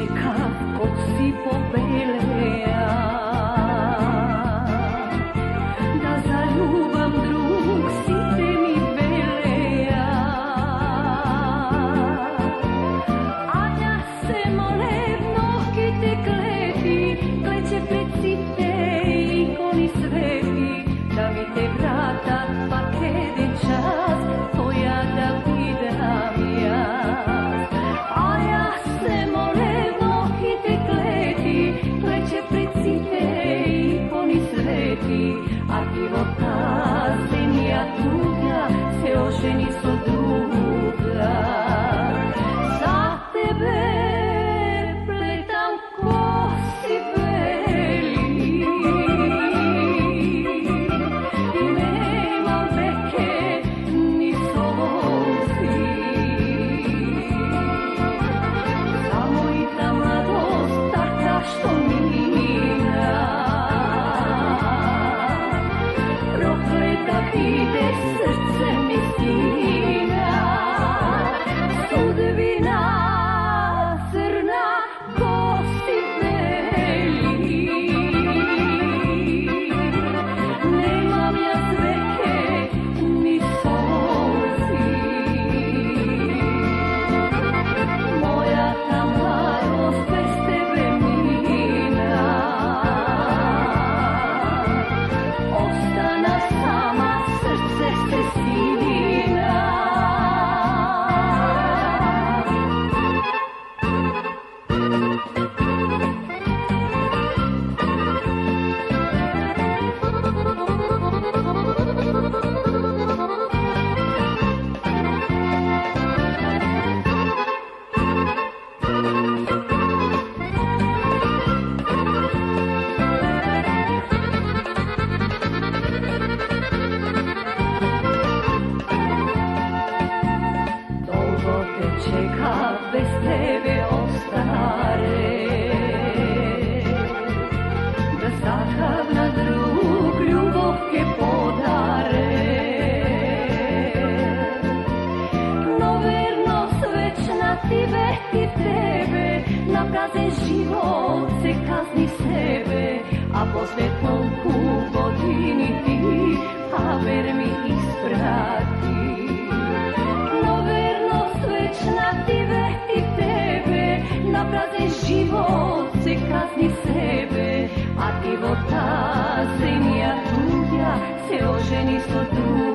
čekam ko si pobelea, da zaljubam drug si te mi belea. A ja se molebno ki te kleti, kleče pred site ikoni sveti, da mi te vrata pa kede čas, tvoja da vidam ja. A ja se molebno ki te kleti, kleče pred site ikoni sveti, a divota zemlja tuga se oženi so druga. Za tebe pletam kosi beli, nemam veke ni solzi. Samo i ta mladost taka što mina, prokleta ide srce mi sina, sudbina crna kosi beli. Nemam ja zveke ni solzi, moja ta mladost bez tebe mina, ostana sama srce se sina. Dolgo te čeka bez tebe ostare, da takav na drug ljubovke podare. No vernost večna ti veti tebe, na kazen život se kazni sebe, a posljednom ku godini ti, a ver mi isprati. No vernost večna ti veti tebe, na kazen život se kazni sebe, a divota zemlja tuja se oženi so druga.